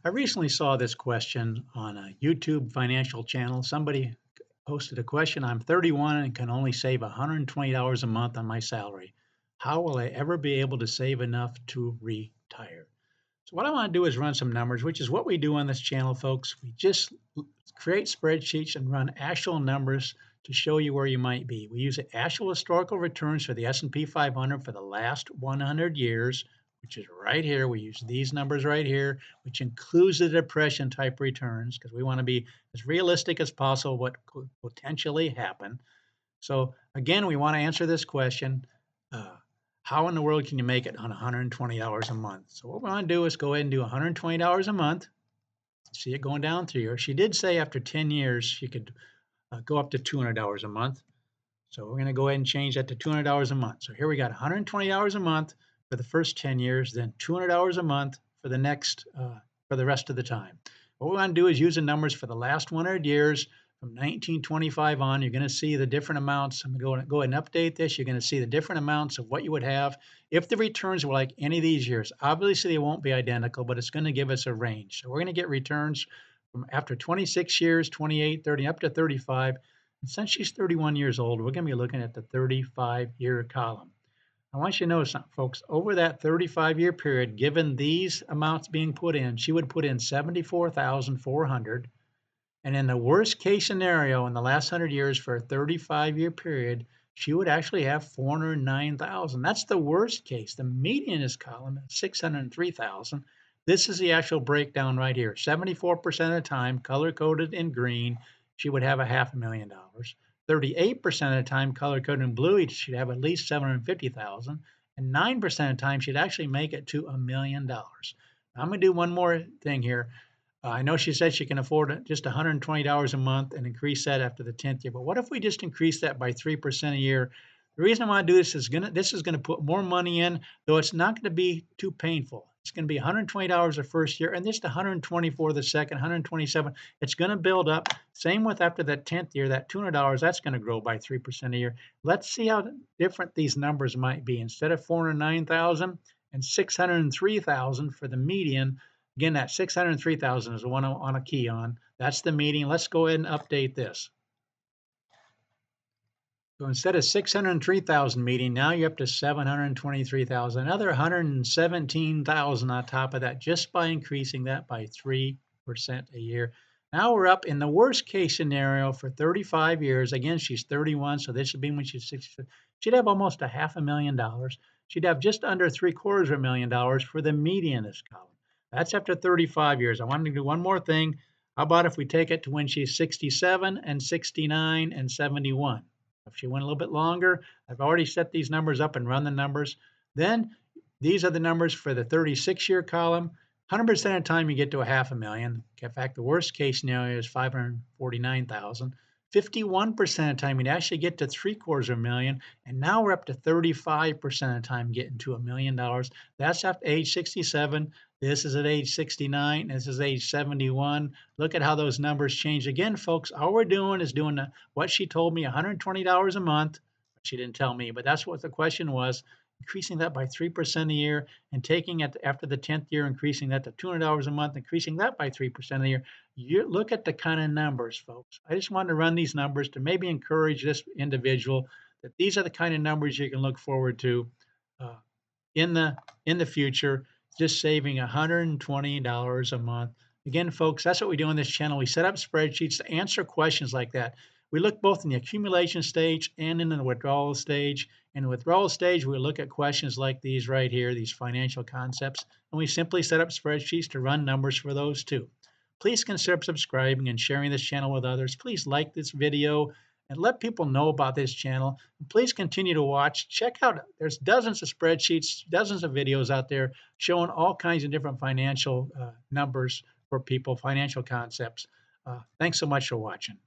I recently saw this question on a YouTube financial channel. Somebody posted a question. I'm 31 and can only save $120 a month on my salary. How will I ever be able to save enough to retire? So, what I want to do is run some numbers, which is what we do on this channel, folks. We just create spreadsheets and run actual numbers to show you where you might be. We use actual historical returns for the S&P 500 for the last 100 years, which is right here. We use these numbers right here, which includes the depression type returns because we want to be as realistic as possible what could potentially happen. So again, we want to answer this question. Uh, how in the world can you make it on $120 a month? So what we want to do is go ahead and do $120 a month. See it going down through here. She did say after 10 years she could go up to $200 a month. So we're going to go ahead and change that to $200 a month. So here we got $120 a month for the first 10 years, then $200 a month for the next for the rest of the time. What we want to do is use the numbers for the last 100 years from 1925 on. You're going to see the different amounts. I'm going to go ahead and update this. You're going to see the different amounts of what you would have if the returns were like any of these years. Obviously, they won't be identical, but it's going to give us a range. So we're going to get returns from after 26 years, 28, 30, up to 35. And since she's 31 years old, we're going to be looking at the 35-year column. I want you to know something, folks. Over that 35-year period, given these amounts being put in, she would put in 74,400. And in the worst case scenario, in the last 100 years for a 35-year period, she would actually have 409,000. That's the worst case. The median in this column is 603,000. This is the actual breakdown right here. 74% of the time, color coded in green, she would have a $500,000. 38% of the time, color coded in blue, she'd have at least 750,000. And 9% of the time, she'd actually make it to $1,000,000. I'm going to do one more thing here. I know she said she can afford just $120 a month and increase that after the 10th year. But what if we just increase that by 3% a year? The reason I want to do this is gonna put more money in, though it's not going to be too painful. It's going to be $120 the first year and just 120 for the second, 127. It's going to build up. Same with after that 10th year, that $200, that's going to grow by 3% a year. Let's see how different these numbers might be. Instead of 409,000 and 603,000 for the median, again, that 603,000 is the one I want to key on. That's the median. Let's go ahead and update this. So instead of 603,000 median, now you're up to 723,000, another 117,000 on top of that just by increasing that by 3% a year. Now we're up in the worst case scenario for 35 years. Again, she's 31, so this would be when she's 60. She'd have almost a $500,000. She'd have just under $750,000 for the median in this column. That's after 35 years. I wanted to do one more thing. How about if we take it to when she's 67 and 69 and 71? If she went a little bit longer, I've already set these numbers up and run the numbers. Then these are the numbers for the 36-year column. 100% of the time you get to a $500,000. In fact, the worst case scenario is 549,000. 51% of the time you'd actually get to $750,000, and now we're up to 35% of the time getting to $1,000,000. That's after age 67. This is at age 69. This is age 71. Look at how those numbers change. Again, folks, all we're doing is doing what she told me, $120 a month. She didn't tell me, but that's what the question was. Increasing that by 3% a year and taking it after the 10th year, increasing that to $200 a month, increasing that by 3% a year. You look at the kind of numbers, folks. I just wanted to run these numbers to maybe encourage this individual that these are the kind of numbers you can look forward to uh, in the future, just saving $120 a month. Again, folks, that's what we do on this channel. We set up spreadsheets to answer questions like that. We look both in the accumulation stage and in the withdrawal stage. In the withdrawal stage, we look at questions like these right here, these financial concepts, and we simply set up spreadsheets to run numbers for those too. Please consider subscribing and sharing this channel with others. Please like this video and let people know about this channel. And please continue to watch. Check out, there's dozens of spreadsheets, dozens of videos out there showing all kinds of different financial numbers for people, financial concepts. Thanks so much for watching.